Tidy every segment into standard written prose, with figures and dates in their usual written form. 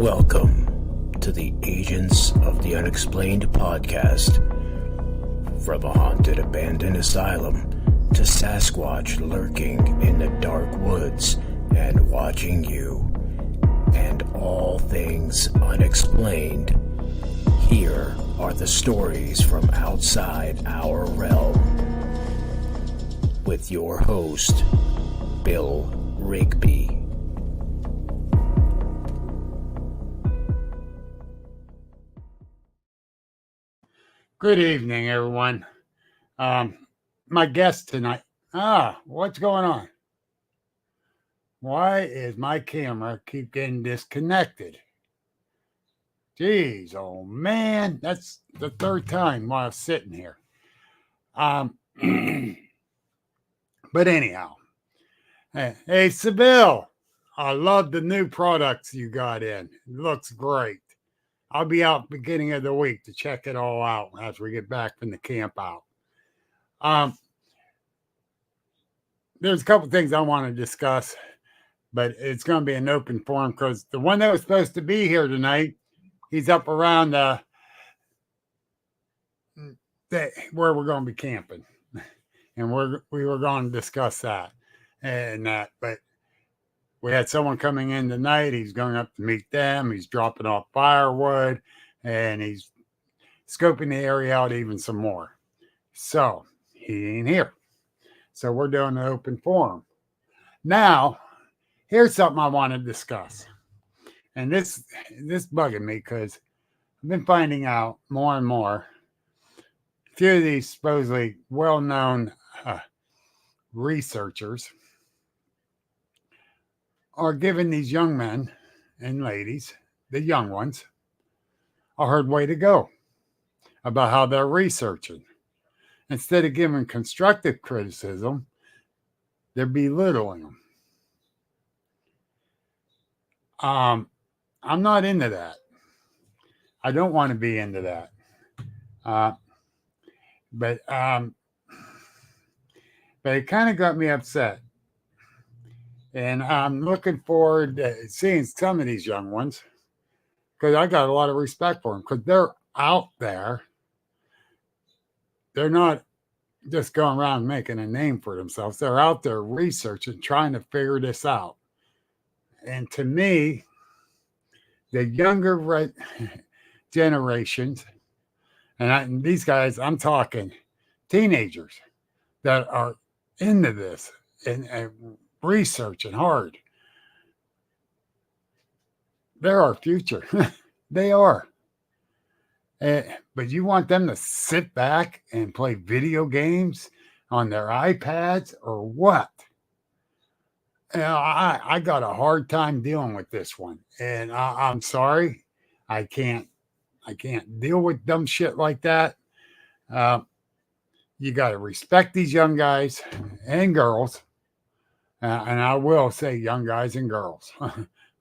Welcome to the Agents of the Unexplained podcast. From a haunted abandoned asylum to Sasquatch lurking in the dark woods and watching you, and all things unexplained, here are the stories from outside our realm. With your host, Bill Rigby. Good evening, everyone. My guest tonight. What's going on? Why is my camera keep getting disconnected? Jeez, oh man, that's the third time while I was sitting here. But anyhow, hey, Seville, I love the new products you got in. It looks great. I'll be out beginning of the week to check it all out as we get back from the camp out. There's a couple things I want to discuss, but it's going to be an open forum because the one that was supposed to be here tonight, he's up around where we're going to be camping, and we were going to discuss that and that. But we had someone coming in tonight. He's going up to meet them. He's dropping off firewood, and he's scoping the area out even some more. So he ain't here. So we're doing an open forum. Now, here's something I want to discuss. And this bugging me because I've been finding out more and more. A few of these supposedly well-known researchers are giving these young men and ladies, the young ones, a hard way to go about how they're researching. Instead of giving constructive criticism, they're belittling them. I'm not into that. I don't want to be into that. But it kind of got me upset. And I'm looking forward to seeing some of these young ones because I got a lot of respect for them because they're out there. They're not just going around making a name for themselves. They're out there researching, trying to figure this out. And to me, the younger generations, and these guys, I'm talking teenagers that are into this and researching hard. They're our future. They are. But you want them to sit back and play video games on their iPads or what? I got a hard time dealing with this one. And I'm sorry. I can't deal with dumb shit like that. You got to respect these young guys and girls. And I will say young guys and girls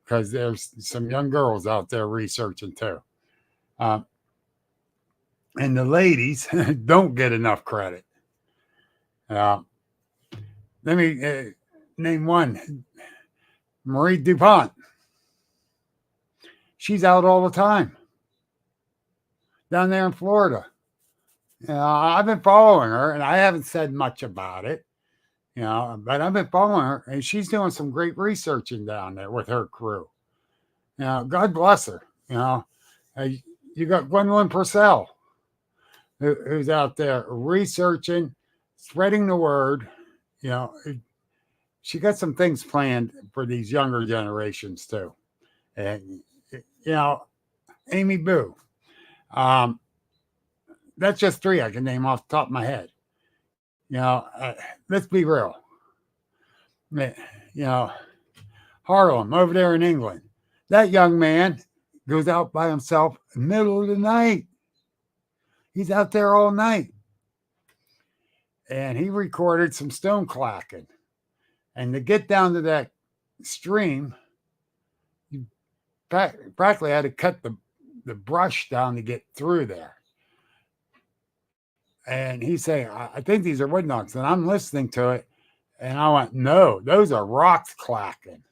because there's some young girls out there researching too. And the ladies don't get enough credit. Let me name one. Marie DuPont. She's out all the time down there in Florida. I've been following her, and I haven't said much about it. But I've been following her, and she's doing some great researching down there with her crew. God bless her. You got Gwendolyn Purcell, who's out there researching, spreading the word. She got some things planned for these younger generations too. And Amy Boo. That's just three I can name off the top of my head. Let's be real. Harlem over there in England. That young man goes out by himself in the middle of the night. He's out there all night. And he recorded some stone clacking. And to get down to that stream, you practically had to cut the brush down to get through there. And he's saying, I think these are wood knocks. And I'm listening to it. And I went, no, those are rocks clacking.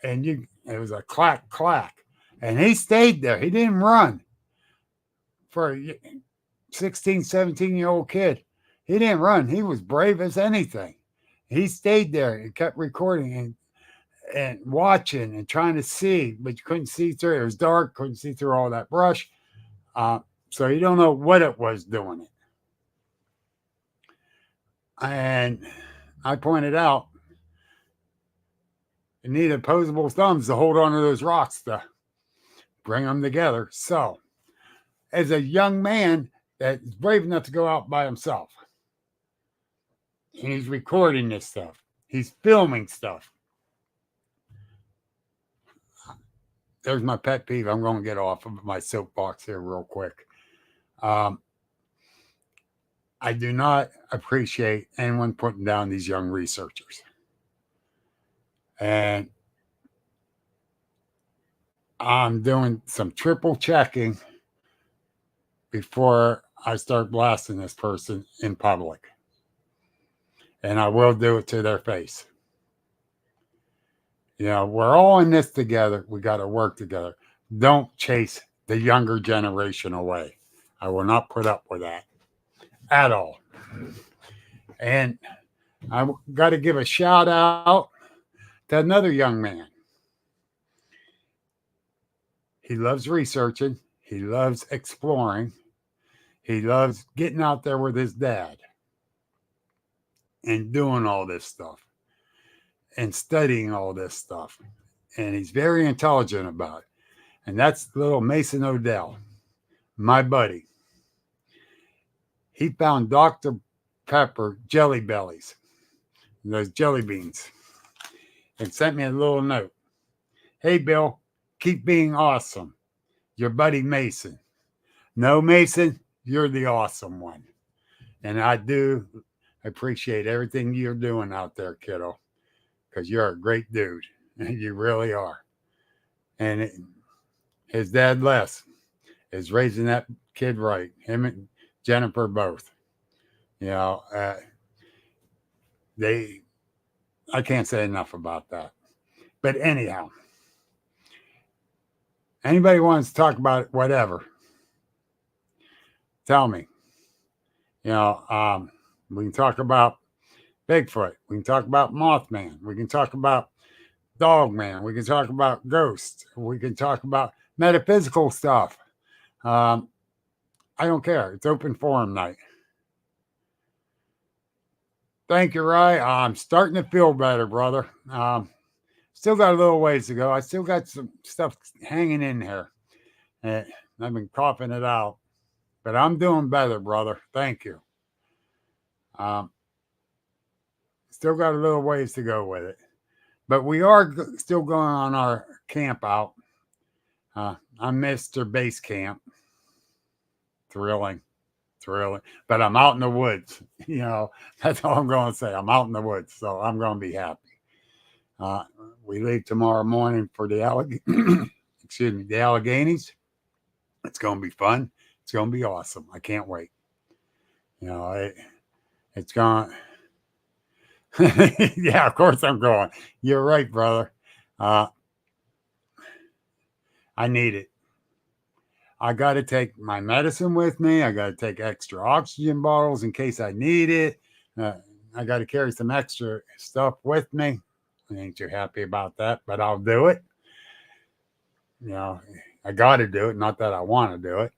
and it was a clack, clack. And he stayed there. He didn't run for a 16, 17-year-old kid. He didn't run. He was brave as anything. He stayed there and kept recording and watching and trying to see, but you couldn't see through. It was dark, couldn't see through all that brush. So you don't know what it was doing it. And I pointed out you need opposable thumbs to hold on to those rocks to bring them together. So as a young man that's brave enough to go out by himself, and he's recording this stuff, he's filming stuff. There's my pet peeve. I'm going to get off of my soapbox here real quick. I do not appreciate anyone putting down these young researchers. And I'm doing some triple checking before I start blasting this person in public. And I will do it to their face. You know, we're all in this together. We got to work together. Don't chase the younger generation away. I will not put up with that at all. And I got to give a shout out to another young man. He loves researching. He loves exploring. He loves getting out there with his dad and doing all this stuff and studying all this stuff. And he's very intelligent about it. And that's little Mason Odell, my buddy. He found Dr. Pepper jelly bellies, those jelly beans, and sent me a little note. Hey, Bill, keep being awesome. Your buddy Mason. No, Mason, you're the awesome one. And I do appreciate everything you're doing out there, kiddo, because you're a great dude. You really are. And his dad, Les, is raising that kid right. Him and Jennifer both. You know, I can't say enough about that. But anyhow, anybody wants to talk about it, whatever, tell me. You know, we can talk about Bigfoot. We can talk about Mothman. We can talk about Dogman. We can talk about ghosts. We can talk about metaphysical stuff. I don't care. It's open forum night. Thank you, Rye. I'm starting to feel better, brother. Still got a little ways to go. I still got some stuff hanging in here. And I've been coughing it out. But I'm doing better, brother. Thank you. Still got a little ways to go with it. But we are still going on our camp out. I'm Mr. Base Camp. Thrilling. But I'm out in the woods. You know, that's all I'm going to say. I'm out in the woods, so I'm going to be happy. We leave tomorrow morning for the Alleghenies. It's going to be fun. It's going to be awesome. I can't wait. You know, it's going. Yeah, of course I'm going. You're right, brother. I need it. I got to take my medicine with me. I got to take extra oxygen bottles in case I need it. I got to carry some extra stuff with me. I ain't too happy about that, but I'll do it. You know, I got to do it. Not that I want to do it.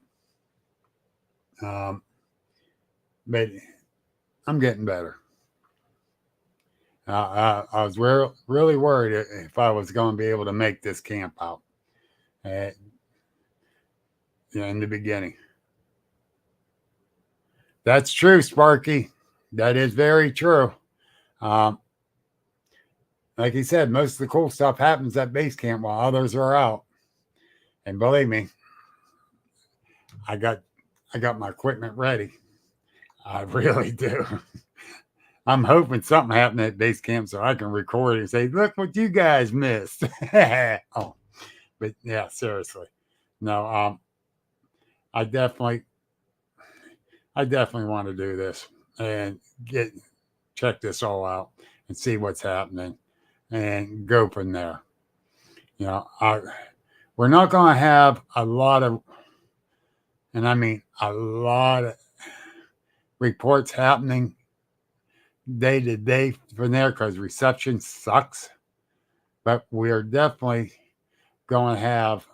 But I'm getting better. I was really worried if I was going to be able to make this camp out. In the beginning. That's true, Sparky. That is very true. Like he said, most of the cool stuff happens at base camp while others are out. And believe me, I got my equipment ready. I really do. I'm hoping something happened at base camp so I can record it and say, look what you guys missed. Oh, but yeah, seriously. No, I definitely want to do this and check this all out and see what's happening and go from there. You know, we're not going to have a lot of, and I mean a lot of reports happening day to day from there because reception sucks. But we're definitely going to have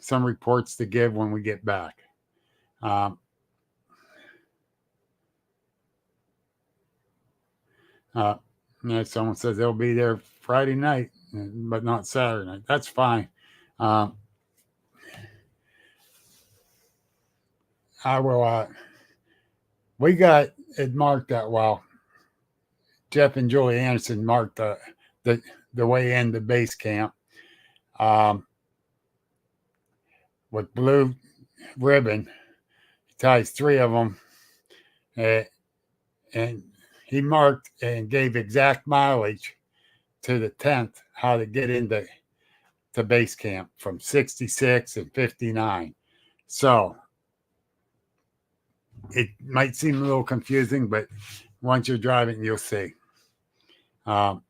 some reports to give when we get back. Someone says they'll be there Friday night, but not Saturday night. That's fine. I will. We got it marked that well. Jeff and Julie Anderson marked the way into base camp with blue ribbon. He ties 3 of them, and he marked and gave exact mileage to the 10th how to get into base camp from 66 and 59. So it might seem a little confusing, but once you're driving, you'll see. So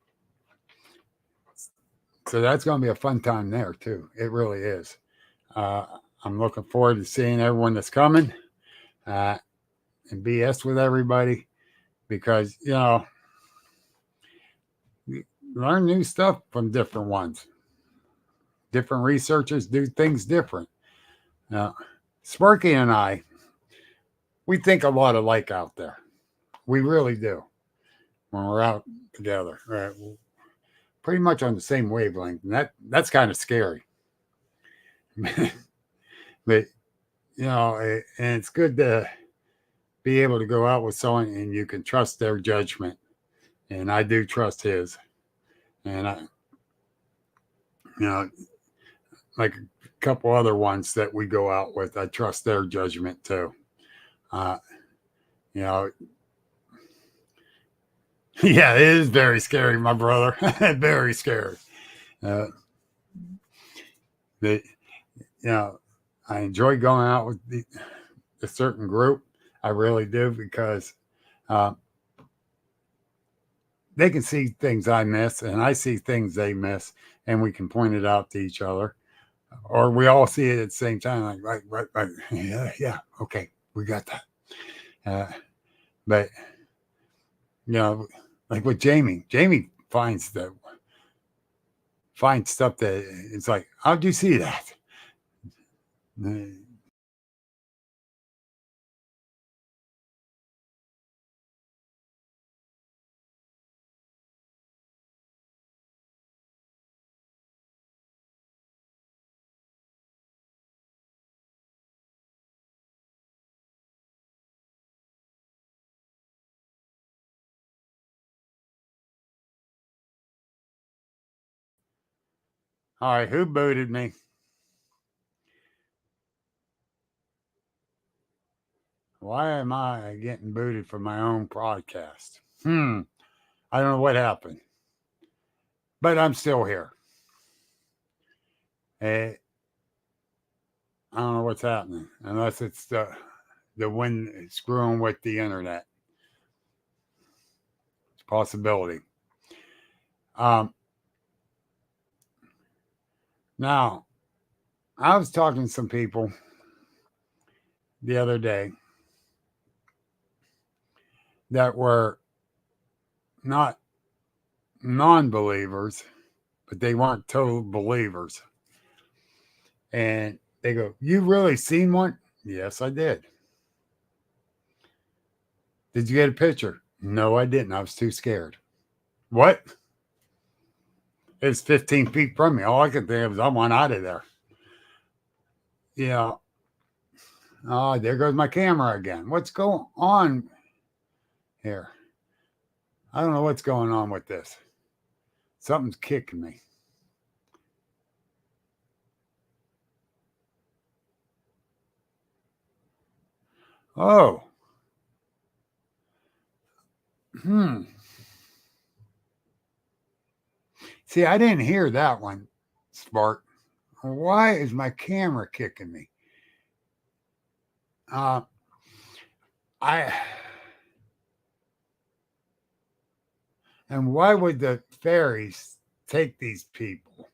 that's going to be a fun time there too. It really is. I'm looking forward to seeing everyone that's coming and BS with everybody because, you know, learn new stuff from different ones. Different researchers do things different. Sparky and I, we think a lot alike out there. We really do when we're out together. Right? Pretty much on the same wavelength. And that's kind of scary. But, you know, and it's good to be able to go out with someone and you can trust their judgment. And I do trust his. And I, you know, like a couple other ones that we go out with, I trust their judgment too. You know, yeah, it is very scary, my brother. Very scary. But, you know, I enjoy going out with a certain group. I really do because they can see things I miss and I see things they miss and we can point it out to each other. Or we all see it at the same time. Like, right. Yeah. Okay. We got that. But, you know, like with Jamie finds stuff that it's like, how'd you see that? All right, who booted me? Why am I getting booted from my own podcast? I don't know what happened, but I'm still here. I don't know what's happening unless it's the wind screwing with the internet. It's a possibility. Now, I was talking to some people the other day that were not non-believers, but they weren't total believers. And they go, "You really seen one?" Yes, I did. Did you get a picture? No, I didn't. I was too scared. What? It's 15 feet from me. All I could think of was I want out of there. Yeah. Oh, there goes my camera again. What's going on here? I don't know what's going on with this. Something's kicking me. Oh. See, I didn't hear that one, Spark. Why is my camera kicking me? And why would the fairies take these people?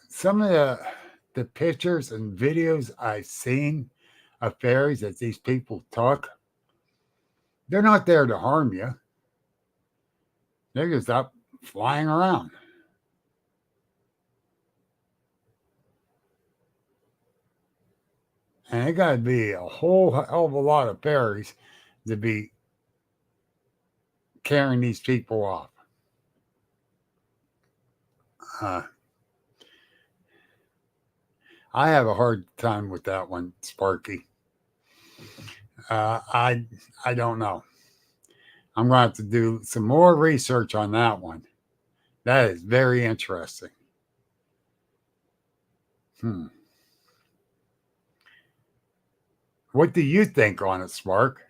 some of the pictures and videos I've seen of fairies that these people took, they're not there to harm you. They're just up flying around. And it got to be a whole hell of a lot of fairies to be carrying these people off. I have a hard time with that one, Sparky. I don't know. I'm going to have to do some more research on that one. That is very interesting. What do you think on it, Spark?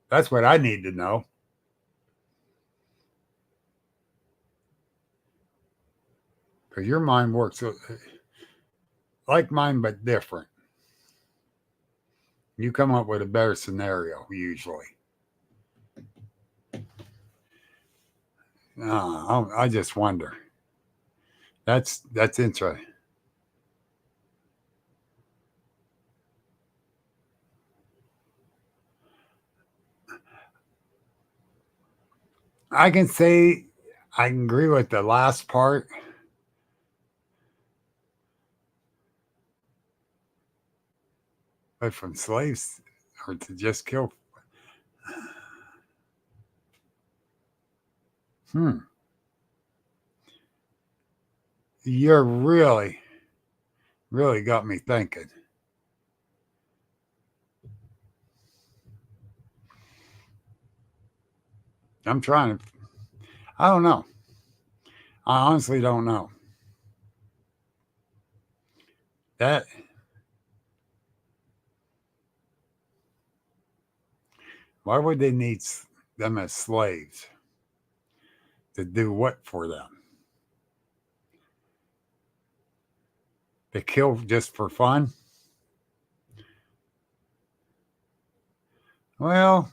That's what I need to know. Because your mind works like mine, but different. You come up with a better scenario, usually. I just wonder. That's interesting. I can say I can agree with the last part. But from slaves or to just kill. You're really got me thinking. I'm trying to. I don't know. I honestly don't know. That. Why would they need them as slaves? To do what for them? To kill just for fun? Well,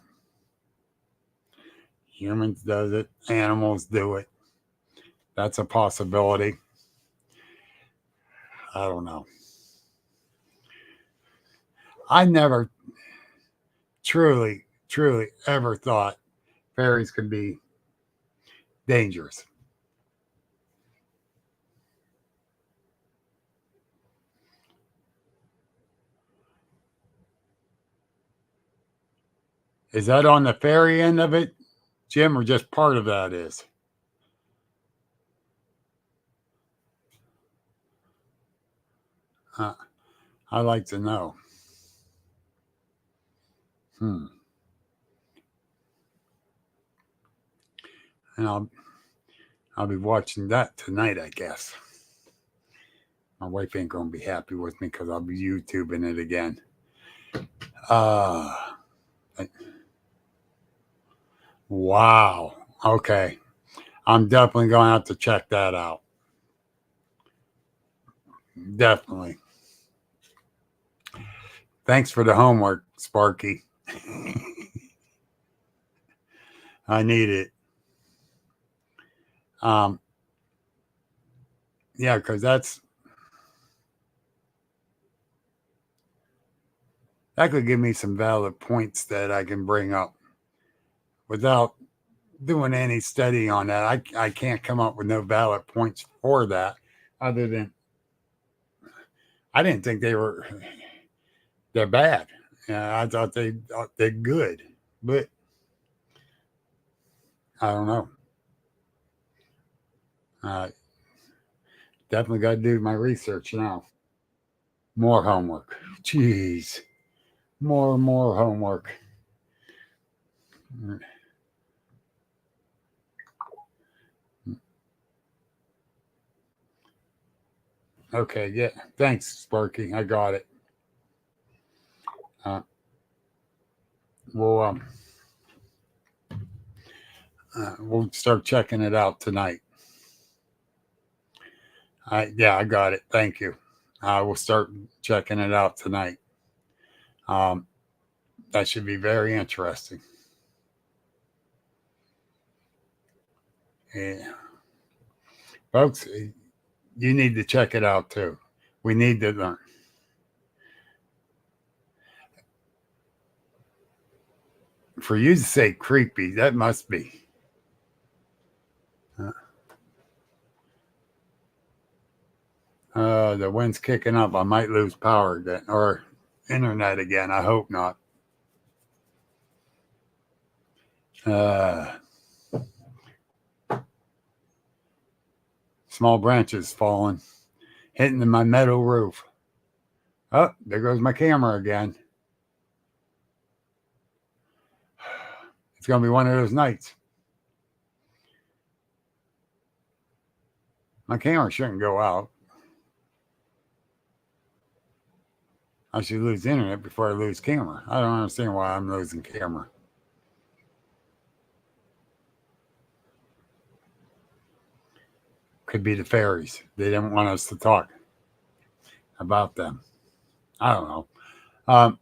humans does it. Animals do it. That's a possibility. I don't know. I never truly ever thought fairies could be dangerous. Is that on the fairy end of it, Jim, or just part of that is? I'd like to know. And I'll be watching that tonight, I guess. My wife ain't gonna be happy with me because I'll be YouTubing it again. Wow. Okay. I'm definitely gonna have to check that out. Definitely. Thanks for the homework, Sparky. I need it. Yeah, because that could give me some valid points that I can bring up without doing any study on that. I can't come up with no valid points for that other than I didn't think they're bad. I thought they're good, but I don't know. Definitely got to do my research now. More homework. Jeez. More and more homework. Okay, yeah. Thanks, Sparky. I got it. We'll start checking it out tonight. I got it. Thank you. We'll start checking it out tonight. That should be very interesting. Yeah. Folks, you need to check it out too. We need to learn. For you to say creepy, that must be. The wind's kicking up. I might lose power again or internet again. I hope not. Small branches falling, hitting my metal roof. Oh, there goes my camera again. It's going to be one of those nights. My camera shouldn't go out. I should lose internet before I lose camera. I don't understand why I'm losing camera. Could be the fairies. They didn't want us to talk about them. I don't know.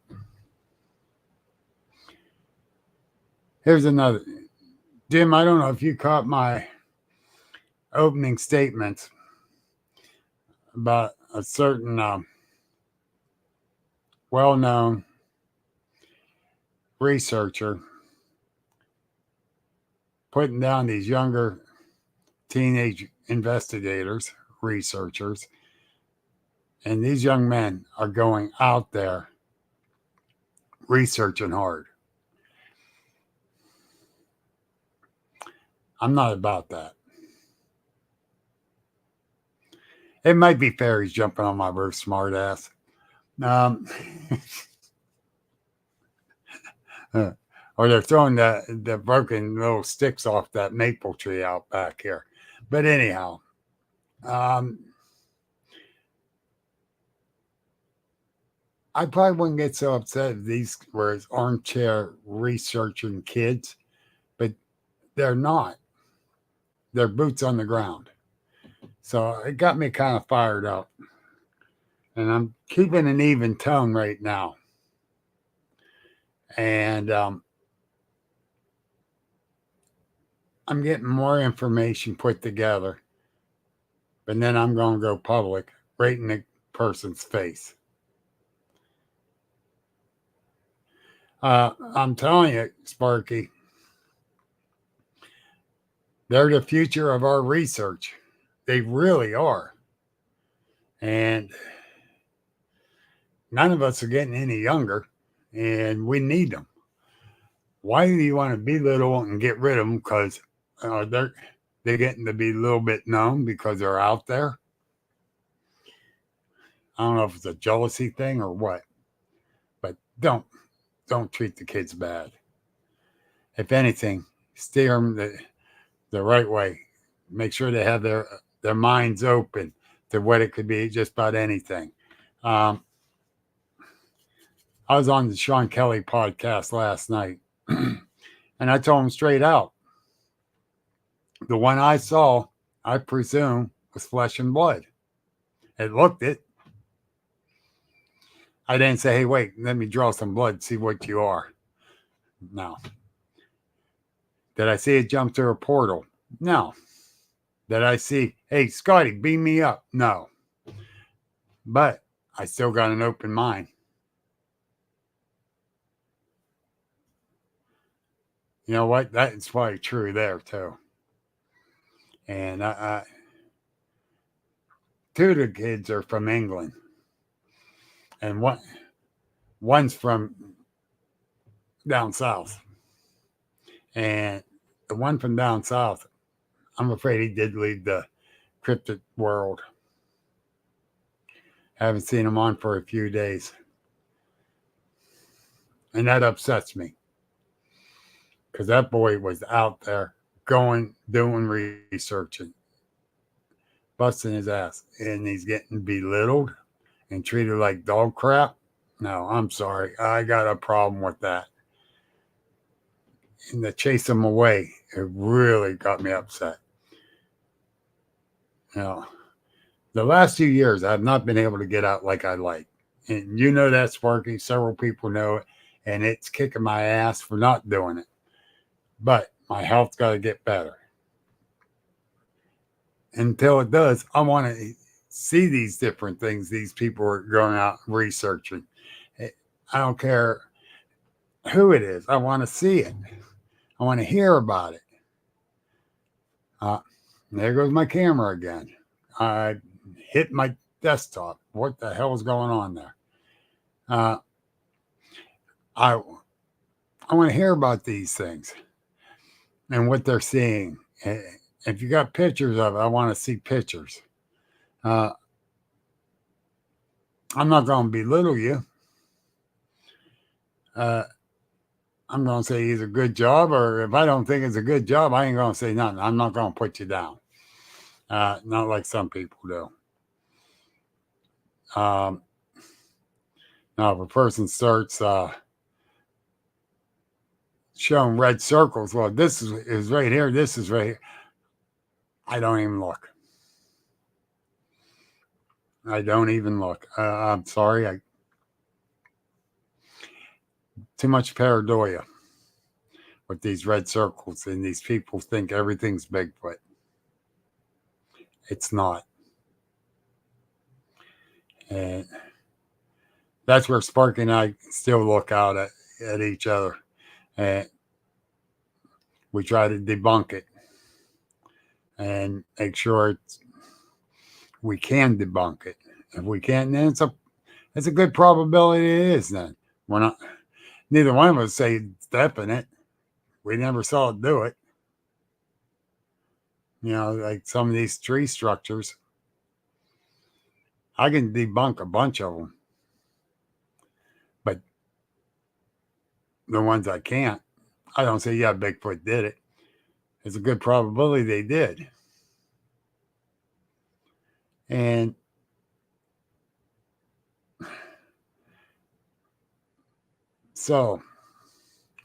Here's another. Jim, I don't know if you caught my opening statements about a certain well-known researcher putting down these younger teenage investigators, researchers, and these young men are going out there researching hard. I'm not about that. It might be fairies jumping on my roof, smart ass. Or they're throwing the broken little sticks off that maple tree out back here. But anyhow, I probably wouldn't get so upset if these were armchair researching kids, but they're not. They're boots on the ground. So it got me kind of fired up. And I'm keeping an even tone right now. And I'm getting more information put together. But then I'm going to go public right in the person's face. I'm telling you, Sparky, they're the future of our research. They really are. And none of us are getting any younger, and we need them. Why do you want to belittle and get rid of them? Because they're getting to be a little bit known because they're out there. I don't know if it's a jealousy thing or what, but don't treat the kids bad. If anything, steer them the right way. Make sure they have their minds open to what it could be, just about anything. I was on the Sean Kelly podcast last night, and I told him straight out, the one I saw, I presume, was flesh and blood. It looked it. I didn't say, hey, wait, let me draw some blood, see what you are. No. Did I see it jump through a portal? No. Did I see, hey, Scotty, beam me up? No. But I still got an open mind. You know what? That's probably true there, too. And two of the kids are from England. And one's from down south. And the one from down south, I'm afraid he did leave the cryptid world. Haven't seen him on for a few days. And that upsets me. Because that boy was out there doing researching, busting his ass. And he's getting belittled and treated like dog crap. No, I'm sorry. I got a problem with that. And to chase him away, it really got me upset. Now, the last 2 years, I've not been able to get out like I like. And you know that, Sparky. Several people know it. And it's kicking my ass for not doing it. But my health's got to get better. Until it does, I want to see these different things these people are going out researching. I don't care who it is. I want to see it. I want to hear about it. There goes my camera again. I hit my desktop. What the hell is going on there? I want to hear about these things and what they're seeing. If you got pictures of it, I want to see pictures. I'm not going to belittle you. I'm going to say either a good job, or if I don't think it's a good job, I ain't going to say nothing. I'm not going to put you down. Not like some people do. Now, if a person starts showing red circles, well, this is right here, this is right here, I don't even look. I don't even look. I'm sorry. Too much paranoia with these red circles, and these people think everything's Bigfoot. It's not. And that's where Sparky and I still look out at each other. And we try to debunk it and make sure we can debunk it. If we can't, then it's a good probability it is then. We're not, neither one of us say definite. We never saw it do it. You know, like some of these tree structures, I can debunk a bunch of them. But the ones I can't, I don't say, yeah, Bigfoot did it. It's a good probability they did. And so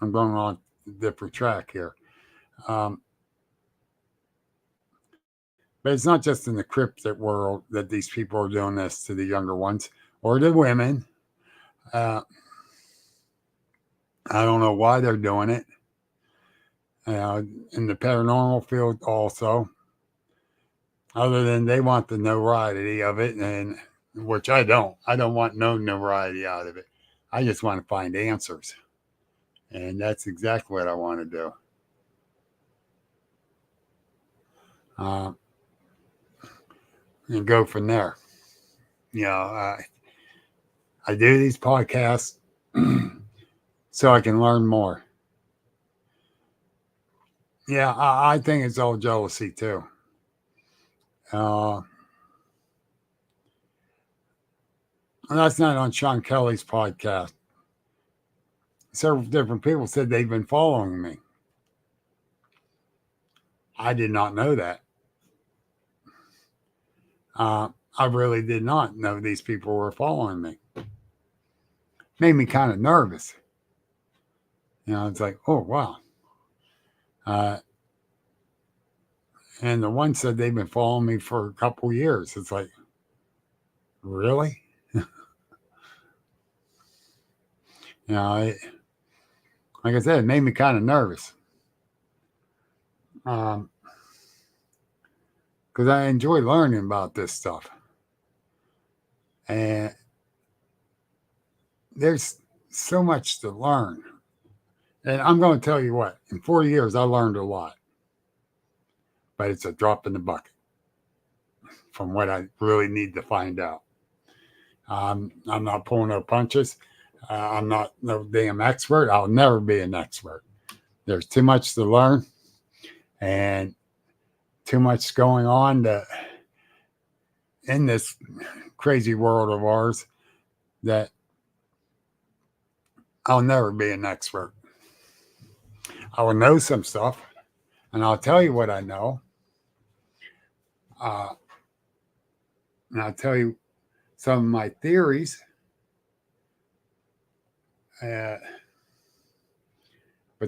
I'm going on a different track here. But it's not just in the cryptid world that these people are doing this to the younger ones or the women. I don't know why they're doing it. In the paranormal field also, other than they want the notoriety of it, and which I don't. I don't want no notoriety out of it. I just want to find answers. And that's exactly what I want to do. And go from there. You know, I do these podcasts so I can learn more. Yeah, I think it's all jealousy too. That's not on Sean Kelly's podcast. Several different people said they've been following me. I did not know that. I really did not know these people were following me. Made me kind of nervous. You know, it's like, oh, wow. And the one said they've been following me for a couple years. It's like, really? You know, like I said, it made me kind of nervous. Because I enjoy learning about this stuff. And there's so much to learn. And I'm going to tell you what, in 4 years, I learned a lot. But it's a drop in the bucket from what I really need to find out. I'm not pulling no punches. I'm not no damn expert. I'll never be an expert. There's too much to learn and too much going on in this crazy world of ours that I'll never be an expert. I will know some stuff, and I'll tell you what I know. And I'll tell you some of my theories. But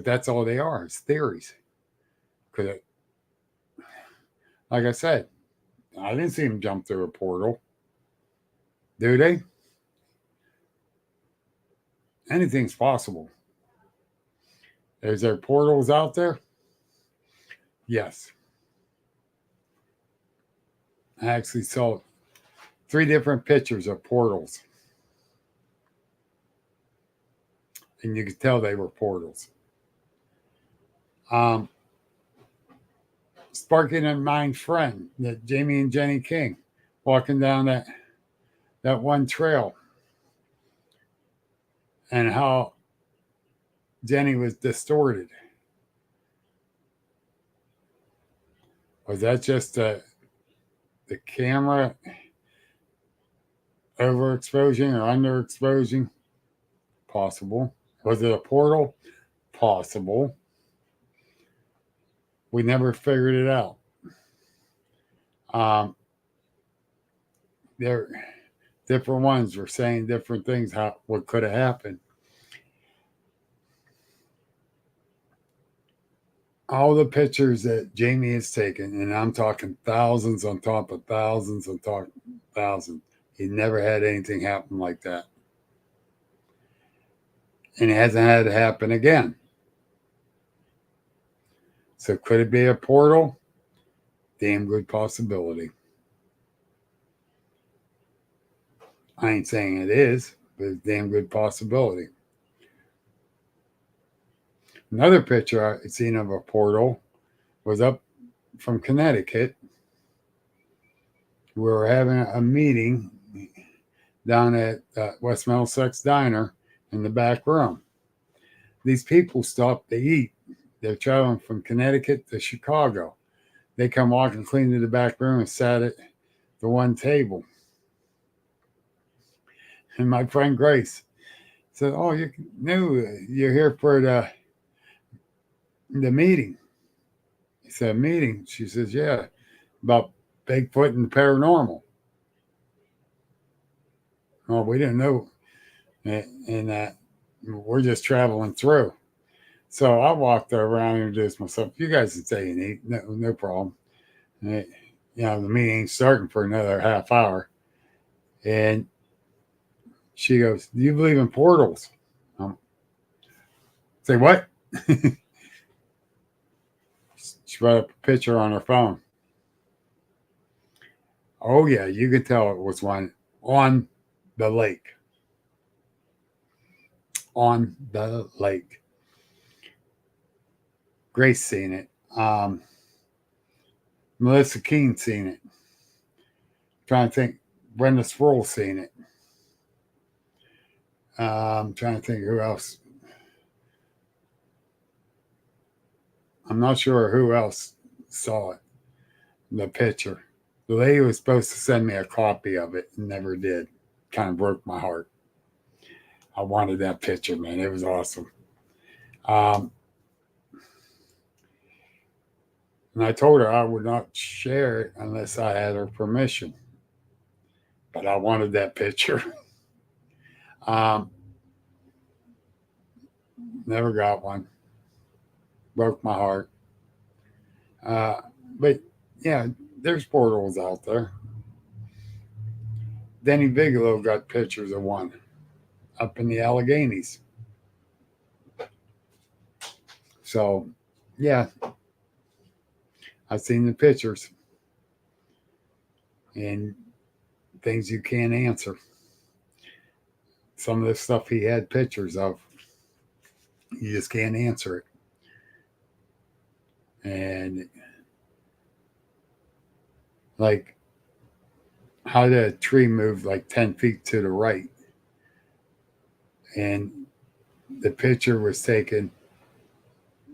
that's all they are, is theories. Because, like I said, I didn't see them jump through a portal. Do they? Anything's possible. Is there portals out there? Yes. I actually saw 3 different pictures of portals. And you could tell they were portals. Sparking in my friend, that Jamie and Jenny King, walking down that one trail, and how Jenny was distorted. Was that just the camera overexposing or underexposing? Possible. Was it a portal? Possible. We never figured it out. There, different ones were saying different things, what could have happened. All the pictures that Jamie has taken, and I'm talking thousands on top of thousands on top of thousands, he never had anything happen like that. And it hasn't had to happen again. So could it be a portal? Damn good possibility. I ain't saying it is, but it's a damn good possibility. Another picture I seen of a portal was up from Connecticut. We were having a meeting down at West Middlesex Diner in the back room. These people stopped to eat. They're traveling from Connecticut to Chicago. They come walking clean to the back room and sat at the one table. And my friend Grace said, "Oh, you knew you're here for the meeting." He said, "Meeting?" She says, "Yeah, about Bigfoot and the paranormal." Oh, we didn't know. And that we're just traveling through. So I walked around and introduced myself. You guys can stay and eat. No problem. And the meeting ain't starting for another half hour. And she goes, "Do you believe in portals?" Say, "What?" She brought up a picture on her phone. Oh, yeah, you could tell it was one on the lake. On the lake. Grace seen it. Melissa Keene seen it. Trying to think. Brenda Sproul seen it. I'm trying to think who else. I'm not sure who else saw it. The picture. The lady was supposed to send me a copy of it and never did. Kind of broke my heart. I wanted that picture, man. It was awesome. And I told her I would not share it unless I had her permission. But I wanted that picture. Never got one. Broke my heart. But yeah, there's portals out there. Denny Bigelow got pictures of one up in the Alleghenies. So, yeah, I've seen the pictures and things you can't answer. Some of the stuff he had pictures of, you just can't answer it. And like, how did a tree move like 10 feet to the right? And the picture was taken,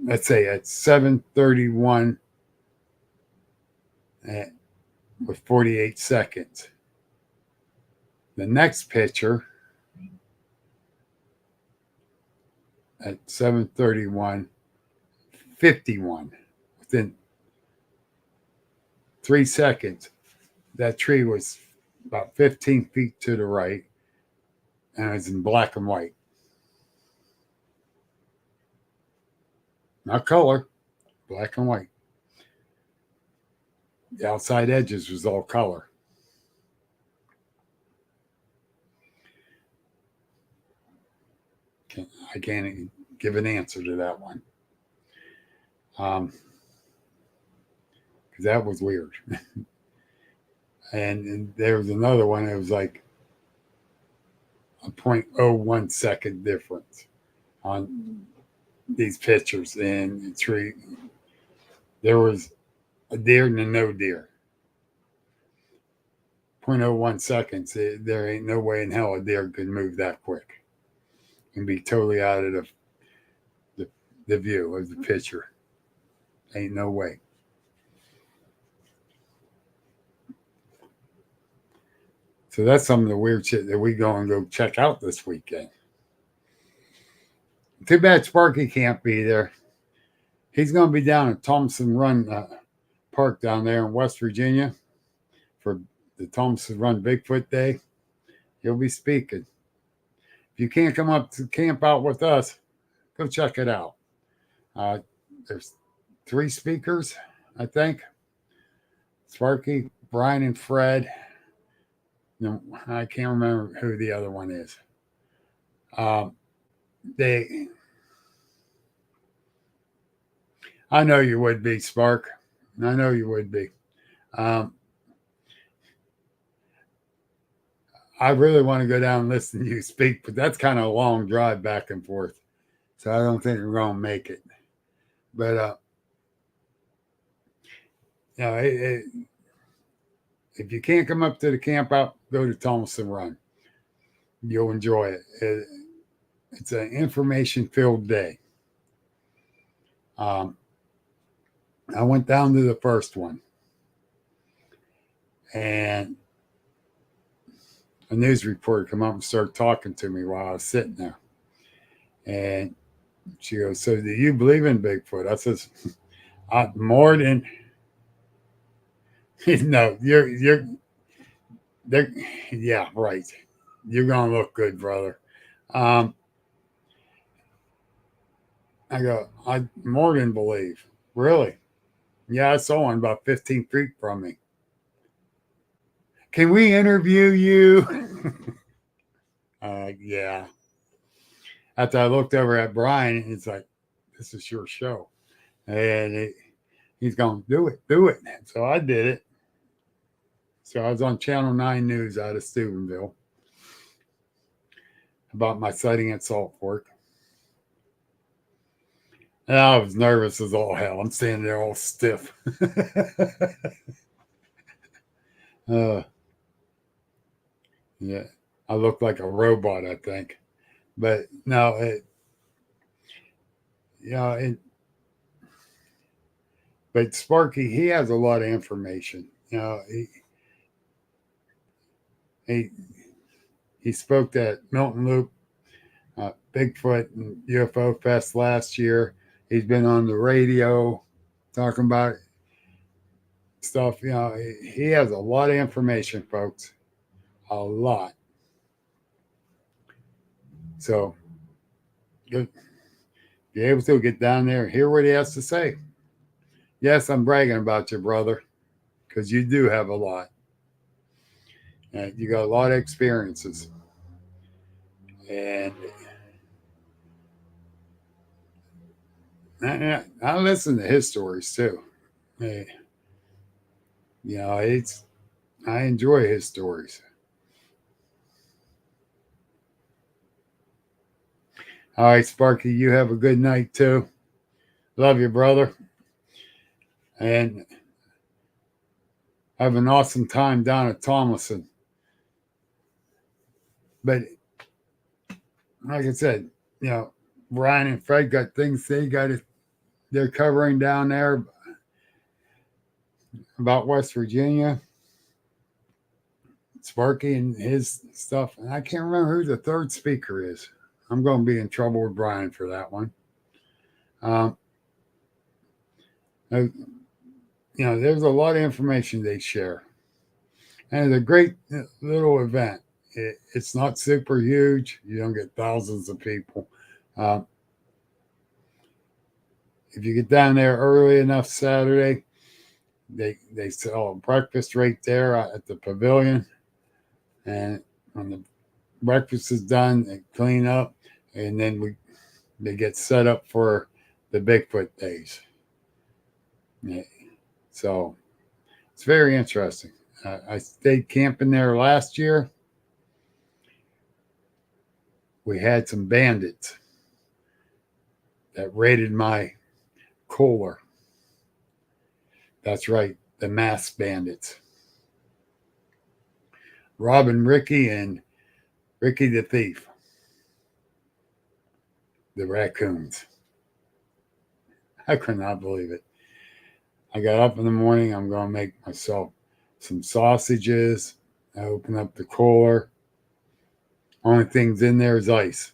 let's say at 7:31 with 48 seconds. The next picture at 7:31:51, within 3 seconds, that tree was about 15 feet to the right, and it was in black and white. Not color, black and white. The outside edges was all color. I can't give an answer to that one. Because that was weird. And there was another one that was like a 0.01 second difference on these pictures. And the tree, there was a deer and a no deer. 0.01 seconds. There ain't no way in hell a deer could move that quick and be totally out of the view of the picture. Ain't no way. So that's some of the weird shit that we go and go check out this weekend. Too bad Sparky can't be there. He's going to be down at Thompson Run Park down there in West Virginia for the Thompson Run Bigfoot Day. He'll be speaking. If you can't come up to camp out with us, go check it out. There's 3 speakers, I think. Sparky, Brian, and Fred. No, I can't remember who the other one is. I know you would be, Spark. I know you would be. I really want to go down and listen to you speak, but that's kind of a long drive back and forth. So I don't think we're going to make it. But, if you can't come up to the camp out, go to Thompson Run. You'll enjoy it. It's an information-filled day. I went down to the first one, and a news reporter come up and started talking to me while I was sitting there. And she goes, "So do you believe in Bigfoot?" I says, "More than..." No, yeah, right. You're going to look good, brother. I go, "I more than believe." "Really?" "Yeah, I saw one about 15 feet from me." "Can we interview you?" Yeah. After I looked over at Brian, it's like, "This is your show." And he's going, do it. So I did it. So I was on Channel 9 News out of Steubenville about my sighting at Salt Fork. And I was nervous as all hell. I'm standing there all stiff. Yeah, I look like a robot, I think. But no, but Sparky, he has a lot of information. He spoke at Milton Loop, Bigfoot and UFO Fest last year. He's been on the radio talking about stuff. He has a lot of information, folks. A lot. So be able to get down there and hear what he has to say. Yes, I'm bragging about you, brother, because you do have a lot. And you got a lot of experiences. And I listen to his stories too. I enjoy his stories. All right, Sparky, you have a good night too. Love you, brother. And have an awesome time down at Tomlinson. But like I said, Brian and Fred got things they're covering down there about West Virginia. Sparky and his stuff. And I can't remember who the third speaker is. I'm going to be in trouble with Brian for that one. There's a lot of information they share. And it's a great little event. It's not super huge. You don't get thousands of people. If you get down there early enough Saturday, they sell a breakfast right there at the pavilion. And when the breakfast is done, they clean up, and then they get set up for the Bigfoot days. Yeah. So it's very interesting. I stayed camping there last year. We had some bandits that raided my cooler. That's right, the masked bandits. Robin Ricky and Ricky the Thief, the raccoons. I could not believe it. I got up in the morning. I'm going to make myself some sausages. I open up the cooler. Only things in there is ice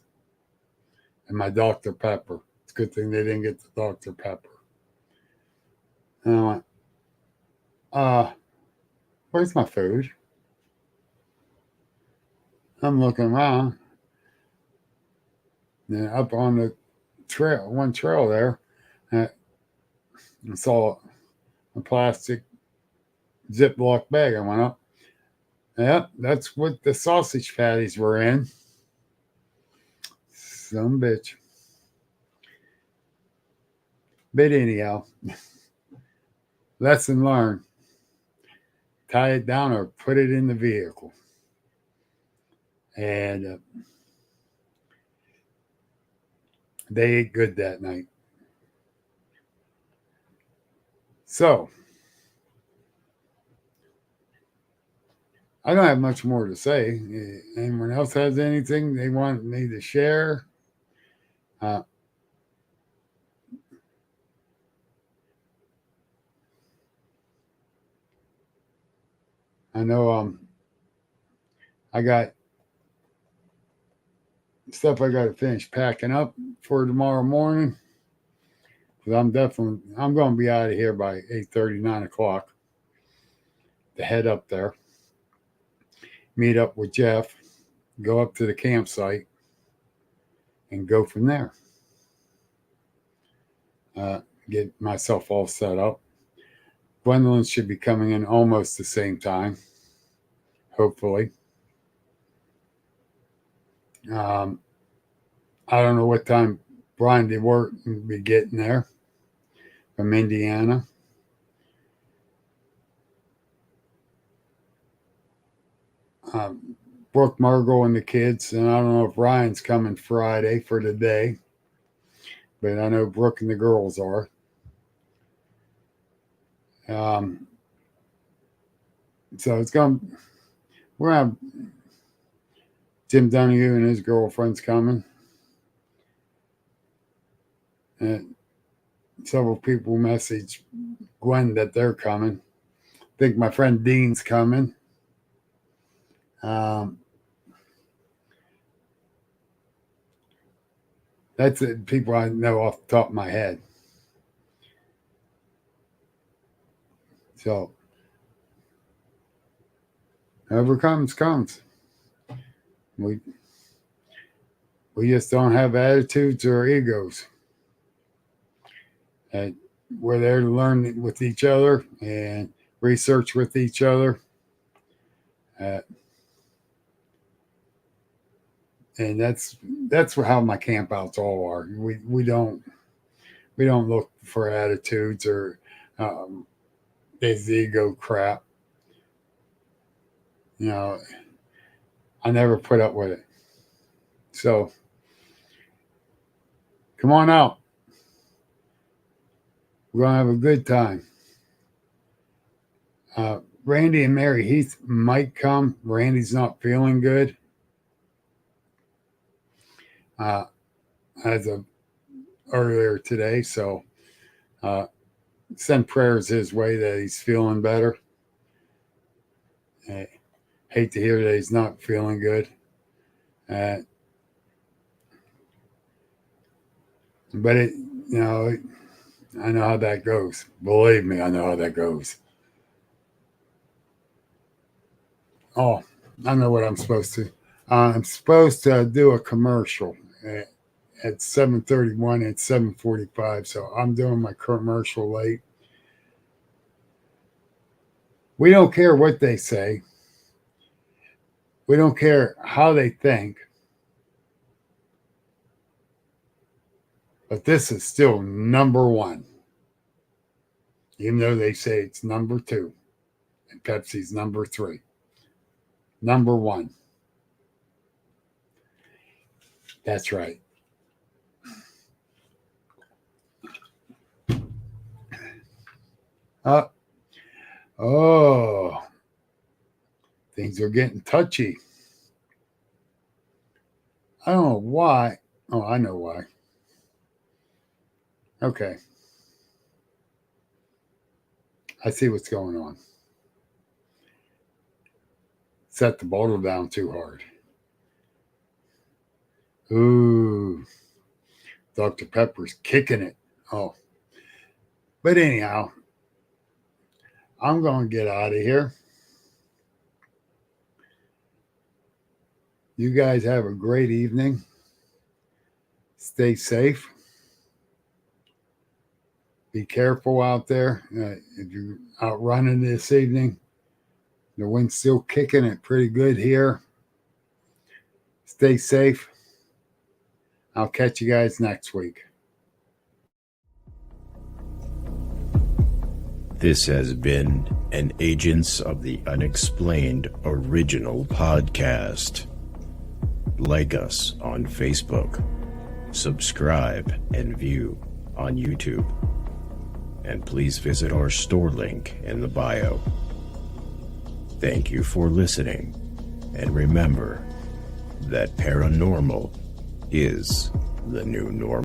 and my Dr. Pepper. It's a good thing they didn't get the Dr. Pepper. And I went, where's my food? I'm looking around. Then up on the trail, one trail there, I saw a plastic Ziploc bag. I went up. Yep, that's what the sausage patties were in. Some bitch. But anyhow, lesson learned. Tie it down or put it in the vehicle. And they ate good that night. So, I don't have much more to say. Anyone else has anything they want me to share? I know I got stuff I got to finish packing up for tomorrow morning. Because I'm going to be out of here by 8:30, 9 o'clock to head up there. Meet up with Jeff, go up to the campsite, and go from there. Get myself all set up. Gwendolyn should be coming in almost the same time, hopefully. I don't know what time Brian DeWart will be getting there from Indiana. Brooke, Margot, and the kids, and I don't know if Ryan's coming Friday for the day, but I know Brooke and the girls are. So we're gonna have Jim Donahue and his girlfriend's coming. And several people messaged Gwen that they're coming. I think my friend Dean's coming. That's it, people I know off the top of my head. So, whoever comes. We just don't have attitudes or egos. And we're there to learn with each other and research with each other. And that's how my campouts all are. We don't look for attitudes or this ego crap. You know, I never put up with it. So come on out. We're gonna have a good time. Randy and Mary Heath might come. Randy's not feeling good. As of earlier today, so send prayers his way that he's feeling better. Hate to hear that he's not feeling good. But I know how that goes. Believe me, I know how that goes. Oh, I know what I'm supposed to. I'm supposed to do a commercial at 7:31 and 7:45, so I'm doing my commercial late. We don't care what they say. We don't care how they think. But this is still number one, even though they say it's number two. And Pepsi's number 3. Number 1. That's right. Oh, things are getting touchy. I don't know why. Oh, I know why. Okay. I see what's going on. Set the bottle down too hard. Ooh. Dr. Pepper's kicking it. Oh. But anyhow, I'm going to get out of here. You guys have a great evening. Stay safe. Be careful out there. If you're out running this evening, the wind's still kicking it pretty good here. Stay safe. I'll catch you guys next week. This has been an Agents of the Unexplained original podcast. Like us on Facebook. Subscribe and view on YouTube. And please visit our store link in the bio. Thank you for listening. And remember that paranormal is the new normal.